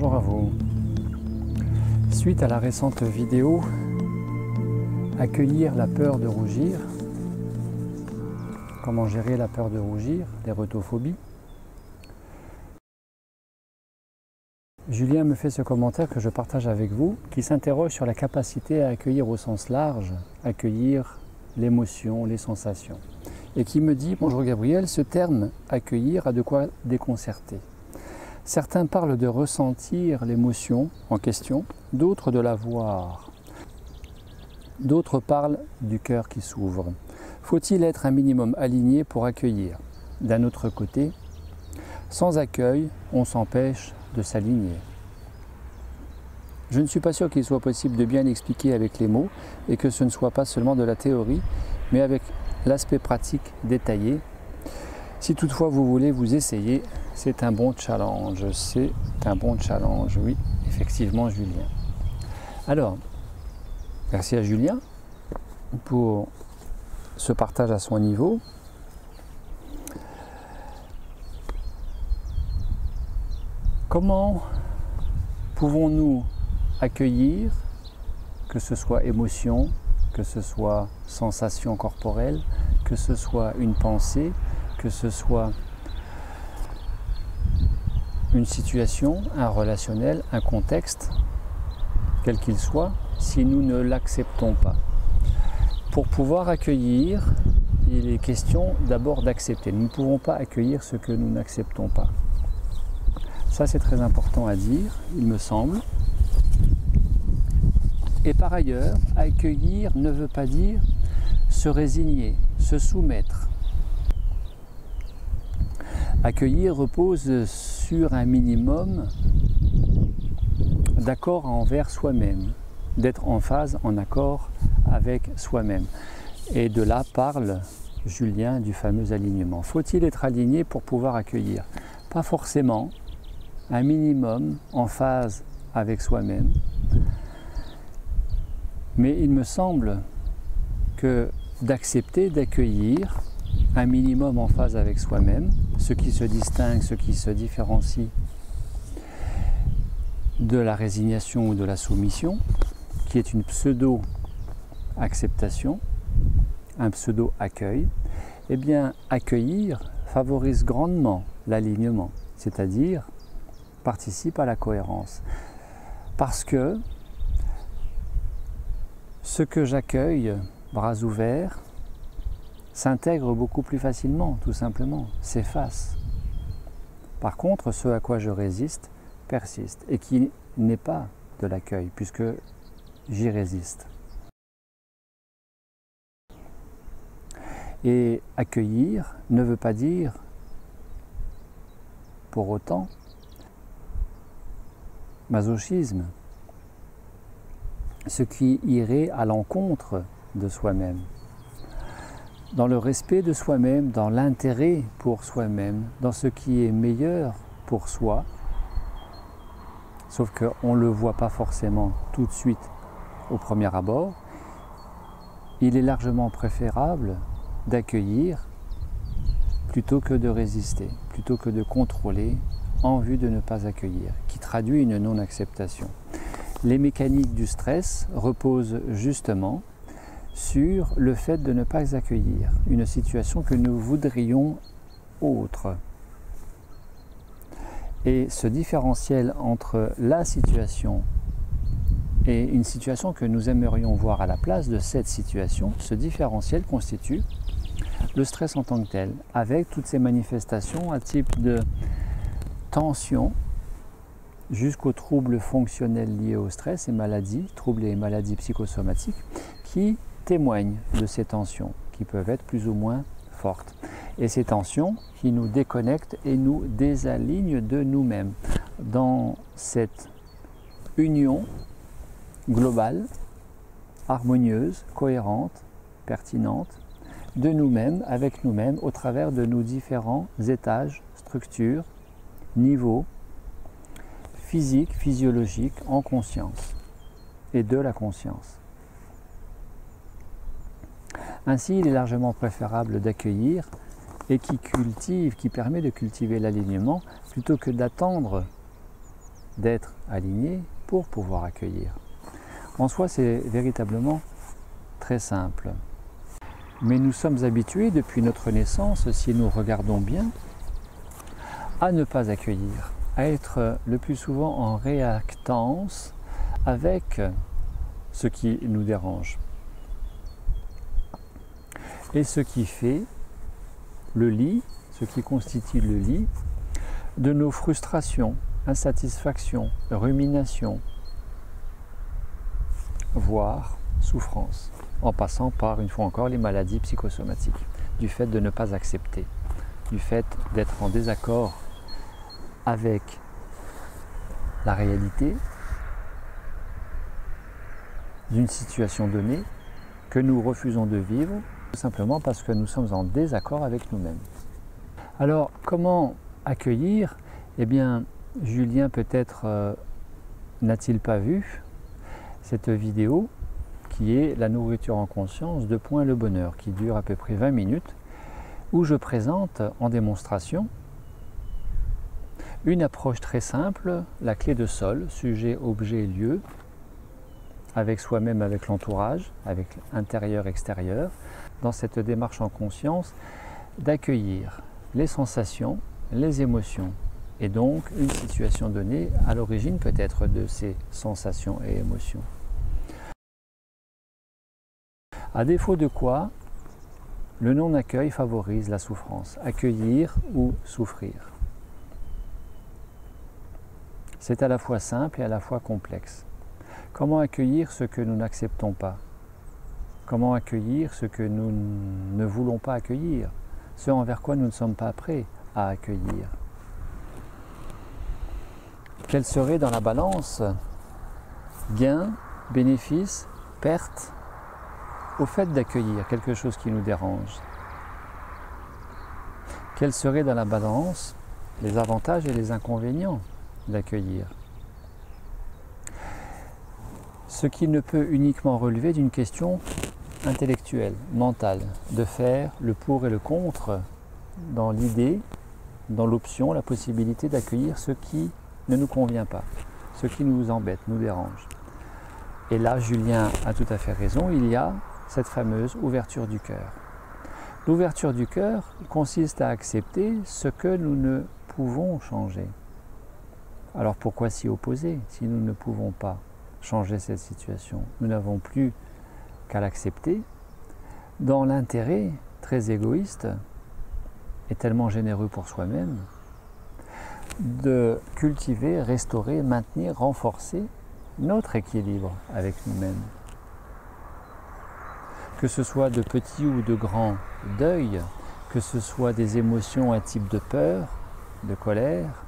Bonjour à vous. Suite à la récente vidéo Accueillir la peur de rougir, comment gérer la peur de rougir, l'érotophobies, Julien me fait ce commentaire que je partage avec vous, qui s'interroge sur la capacité à accueillir au sens large, accueillir l'émotion, les sensations. Et qui me dit, bonjour Gabriel, ce terme accueillir a de quoi déconcerter. Certains parlent de ressentir l'émotion en question, d'autres de la voir. D'autres parlent du cœur qui s'ouvre. Faut-il être un minimum aligné pour accueillir? D'un autre côté, sans accueil, on s'empêche de s'aligner. Je ne suis pas sûr qu'il soit possible de bien l'expliquer avec les mots et que ce ne soit pas seulement de la théorie, mais avec l'aspect pratique détaillé. Si toutefois vous voulez vous essayer, c'est un bon challenge. C'est un bon challenge, oui, effectivement, Julien. Alors, merci à Julien pour ce partage à son niveau. Comment pouvons-nous accueillir, que ce soit émotion, que ce soit sensation corporelle, que ce soit une pensée, que ce soit une situation, un relationnel, un contexte, quel qu'il soit, si nous ne l'acceptons pas. Pour pouvoir accueillir, il est question d'abord d'accepter. Nous ne pouvons pas accueillir ce que nous n'acceptons pas. Ça, c'est très important à dire, il me semble. Et par ailleurs, accueillir ne veut pas dire se résigner, se soumettre. Accueillir repose sur un minimum d'accord envers soi-même, d'être en phase, en accord avec soi-même. Et de là parle Julien du fameux alignement. Faut-il être aligné pour pouvoir accueillir? Pas forcément, un minimum en phase avec soi-même. Mais il me semble que d'accepter, d'accueillir un minimum en phase avec soi-même, ce qui se distingue, ce qui se différencie de la résignation ou de la soumission, qui est une pseudo-acceptation, un pseudo-accueil, eh bien accueillir favorise grandement l'alignement, c'est-à-dire participe à la cohérence. Parce que ce que j'accueille, bras ouverts, s'intègre beaucoup plus facilement, tout simplement, s'efface. Par contre, ce à quoi je résiste persiste, et qui n'est pas de l'accueil, puisque j'y résiste. Et accueillir ne veut pas dire, pour autant, masochisme, ce qui irait à l'encontre de soi-même. Dans le respect de soi-même, dans l'intérêt pour soi-même, dans ce qui est meilleur pour soi, sauf qu'on ne le voit pas forcément tout de suite au premier abord, il est largement préférable d'accueillir plutôt que de résister, plutôt que de contrôler en vue de ne pas accueillir, qui traduit une non-acceptation. Les mécaniques du stress reposent justement sur le fait de ne pas accueillir une situation que nous voudrions autre. Et ce différentiel entre la situation et une situation que nous aimerions voir à la place de cette situation, ce différentiel constitue le stress en tant que tel, avec toutes ces manifestations à type de tension, jusqu'aux troubles fonctionnels liés au stress et maladies, troubles et maladies psychosomatiques, qui témoignent de ces tensions, qui peuvent être plus ou moins fortes. Et ces tensions qui nous déconnectent et nous désalignent de nous-mêmes dans cette union globale, harmonieuse, cohérente, pertinente, de nous-mêmes, avec nous-mêmes, au travers de nos différents étages, structures, niveaux, physiques, physiologiques, en conscience et de la conscience. Ainsi, il est largement préférable d'accueillir et qui permet de cultiver l'alignement plutôt que d'attendre d'être aligné pour pouvoir accueillir. En soi, c'est véritablement très simple. Mais nous sommes habitués depuis notre naissance, si nous regardons bien, à ne pas accueillir, à être le plus souvent en réactance avec ce qui nous dérange. Et ce qui fait le lit, ce qui constitue le lit de nos frustrations, insatisfactions, ruminations, voire souffrances, en passant par, une fois encore, les maladies psychosomatiques, du fait de ne pas accepter, du fait d'être en désaccord avec la réalité d'une situation donnée que nous refusons de vivre, tout simplement parce que nous sommes en désaccord avec nous-mêmes. Alors, comment accueillir? Eh bien, Julien peut-être n'a-t-il pas vu cette vidéo qui est la nourriture en conscience de Point le Bonheur, qui dure à peu près 20 minutes, où je présente en démonstration une approche très simple, la clé de sol, sujet, objet, lieu, avec soi-même, avec l'entourage, avec intérieur, extérieur, dans cette démarche en conscience, d'accueillir les sensations, les émotions, et donc une situation donnée à l'origine peut-être de ces sensations et émotions. À défaut de quoi, le non-accueil favorise la souffrance, accueillir ou souffrir. C'est à la fois simple et à la fois complexe. Comment accueillir ce que nous n'acceptons pas? Comment accueillir ce que nous ne voulons pas accueillir? Ce envers quoi nous ne sommes pas prêts à accueillir? Quelle serait dans la balance gain, bénéfice, perte au fait d'accueillir quelque chose qui nous dérange? Quels seraient dans la balance les avantages et les inconvénients d'accueillir? Ce qui ne peut uniquement relever d'une question intellectuelle, mentale, de faire le pour et le contre dans l'idée, dans l'option, la possibilité d'accueillir ce qui ne nous convient pas, ce qui nous embête, nous dérange. Et là, Julien a tout à fait raison, il y a cette fameuse ouverture du cœur. L'ouverture du cœur consiste à accepter ce que nous ne pouvons changer. Alors pourquoi s'y opposer si nous ne pouvons pas changer cette situation? Nous n'avons plus qu'à l'accepter dans l'intérêt très égoïste et tellement généreux pour soi-même de cultiver, restaurer, maintenir, renforcer notre équilibre avec nous-mêmes. Que ce soit de petits ou de grands deuils, que ce soit des émotions à type de peur, de colère,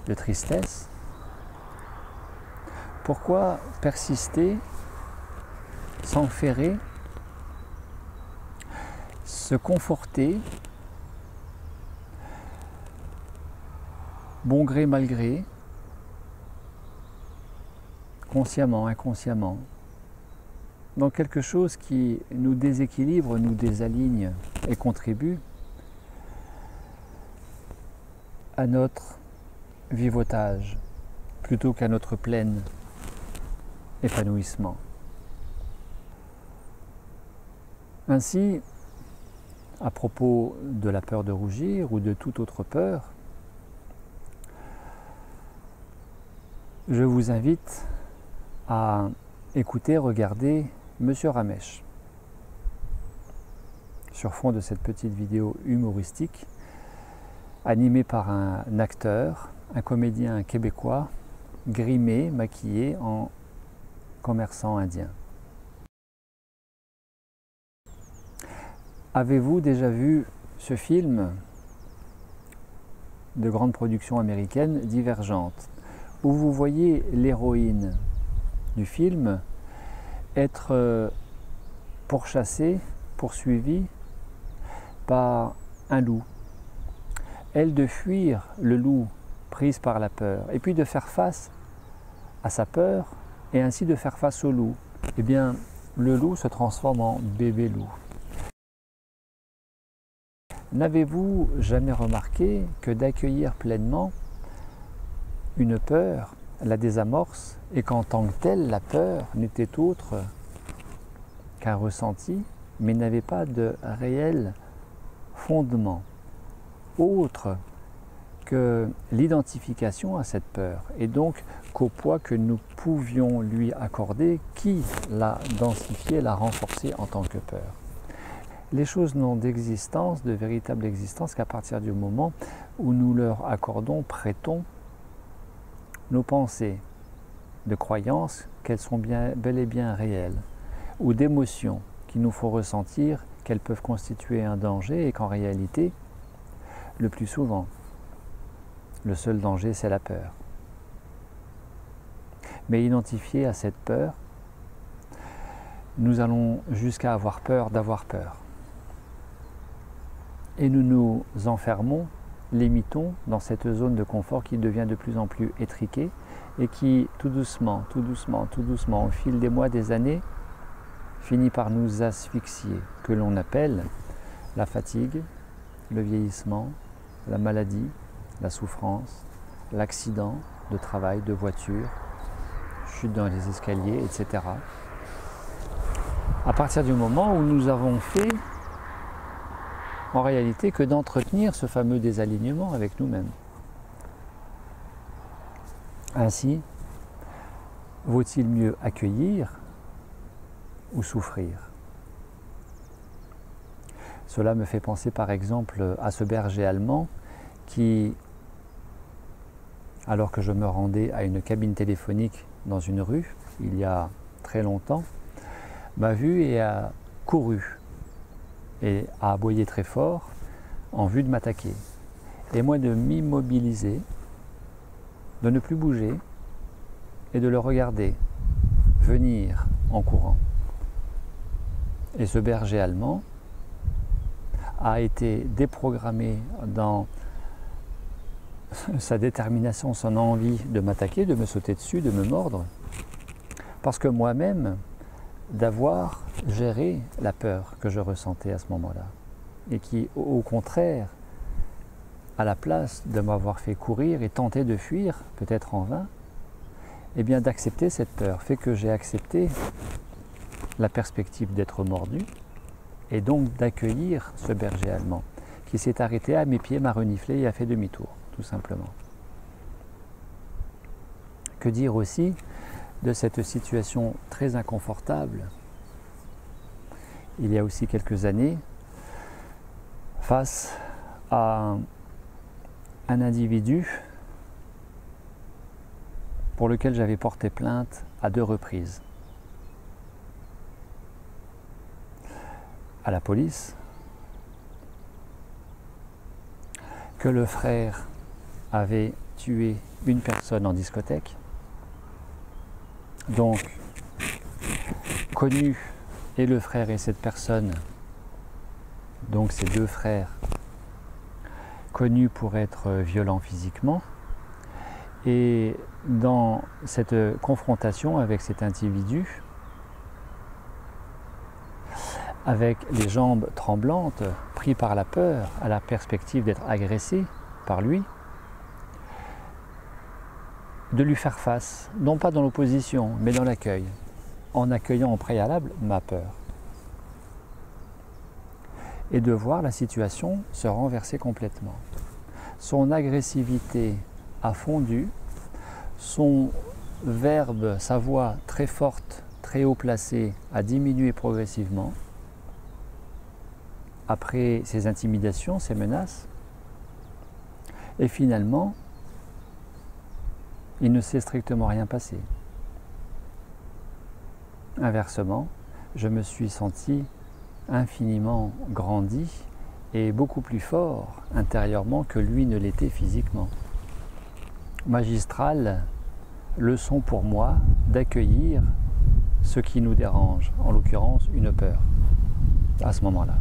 de tristesse. Pourquoi persister, s'enferrer, se conforter, bon gré, mal gré, consciemment, inconsciemment, dans quelque chose qui nous déséquilibre, nous désaligne et contribue à notre vivotage plutôt qu'à notre plein épanouissement. Ainsi, à propos de la peur de rougir ou de toute autre peur, je vous invite à écouter, regarder Monsieur Ramèche sur fond de cette petite vidéo humoristique animée par un acteur, un comédien québécois grimé, maquillé en commerçant indien. Avez-vous déjà vu ce film de grande production américaine, Divergente, où vous voyez l'héroïne du film être pourchassée, poursuivie par un loup. Elle de fuir le loup prise par la peur, et puis de faire face à sa peur, et ainsi de faire face au loup. Eh bien, le loup se transforme en bébé loup. N'avez-vous jamais remarqué que d'accueillir pleinement une peur la désamorce et qu'en tant que telle, la peur n'était autre qu'un ressenti, mais n'avait pas de réel fondement autre que l'identification à cette peur, et donc qu'au poids que nous pouvions lui accorder, qui l'a densifié, l'a renforcé en tant que peur. Les choses n'ont d'existence, de véritable existence, qu'à partir du moment où nous leur accordons, prêtons nos pensées de croyances qu'elles sont bel et bien réelles, ou d'émotions qu'il nous faut ressentir qu'elles peuvent constituer un danger et qu'en réalité, le plus souvent, le seul danger, c'est la peur. Mais identifié à cette peur, nous allons jusqu'à avoir peur d'avoir peur. Et nous nous enfermons, limitons dans cette zone de confort qui devient de plus en plus étriquée et qui, tout doucement, au fil des mois, des années, finit par nous asphyxier, que l'on appelle la fatigue, le vieillissement, la maladie, la souffrance, l'accident de travail, de voiture, chute dans les escaliers, etc. À partir du moment où nous avons fait, en réalité, que d'entretenir ce fameux désalignement avec nous-mêmes. Ainsi, vaut-il mieux accueillir ou souffrir? Cela me fait penser par exemple à ce berger allemand qui, alors que je me rendais à une cabine téléphonique dans une rue, il y a très longtemps, m'a vu et a couru et a aboyé très fort en vue de m'attaquer. Et moi de m'immobiliser, de ne plus bouger et de le regarder venir en courant. Et ce berger allemand a été déprogrammé dans sa détermination, son envie de m'attaquer, de me sauter dessus, de me mordre, parce que moi-même, d'avoir géré la peur que je ressentais à ce moment-là, et qui, au contraire, à la place de m'avoir fait courir et tenter de fuir, peut-être en vain, eh bien d'accepter cette peur, fait que j'ai accepté la perspective d'être mordu, et donc d'accueillir ce berger allemand, qui s'est arrêté à mes pieds, m'a reniflé et a fait demi-tour, tout simplement. Que dire aussi de cette situation très inconfortable, il y a aussi quelques années, face à un individu pour lequel j'avais porté plainte à 2 reprises. À la police, que le frère avait tué une personne en discothèque, donc connu, et le frère et cette personne, donc ces 2 frères, connus pour être violents physiquement, et dans cette confrontation avec cet individu, avec les jambes tremblantes, pris par la peur, à la perspective d'être agressé par lui, de lui faire face, non pas dans l'opposition, mais dans l'accueil, en accueillant au préalable ma peur. Et de voir la situation se renverser complètement. Son agressivité a fondu, son verbe, sa voix très forte, très haut placée, a diminué progressivement, après ces intimidations, ces menaces, et finalement, il ne s'est strictement rien passé. Inversement, je me suis senti infiniment grandi et beaucoup plus fort intérieurement que lui ne l'était physiquement. Magistrale leçon pour moi d'accueillir ce qui nous dérange, en l'occurrence une peur, à ce moment-là.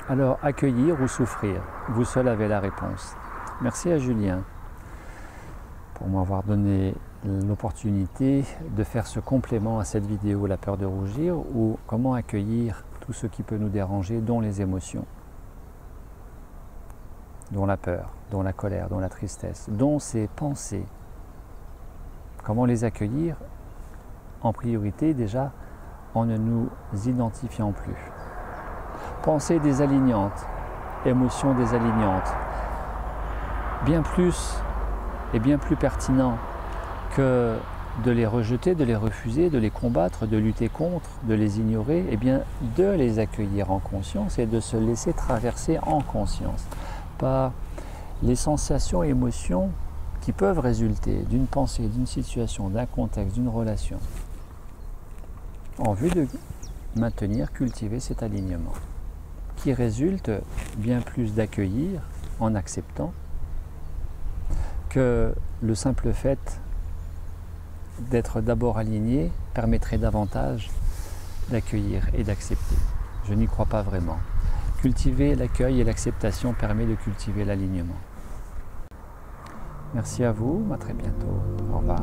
Alors, accueillir ou souffrir, vous seul avez la réponse. Merci à Julien pour m'avoir donné l'opportunité de faire ce complément à cette vidéo, la peur de rougir, ou comment accueillir tout ce qui peut nous déranger, dont les émotions, dont la peur, dont la colère, dont la tristesse, dont ces pensées Comment les accueillir? En priorité, déjà, en ne nous identifiant plus. Pensée désalignante, émotion désalignante, bien plus et bien plus pertinent que de les rejeter, de les refuser, de les combattre, de lutter contre, de les ignorer, et bien de les accueillir en conscience et de se laisser traverser en conscience par les sensations et émotions qui peuvent résulter d'une pensée, d'une situation, d'un contexte, d'une relation, en vue de maintenir, cultiver cet alignement, qui résulte bien plus d'accueillir en acceptant que le simple fait d'être d'abord aligné permettrait davantage d'accueillir et d'accepter. Je n'y crois pas vraiment. Cultiver l'accueil et l'acceptation permet de cultiver l'alignement. Merci à vous, à très bientôt. Au revoir.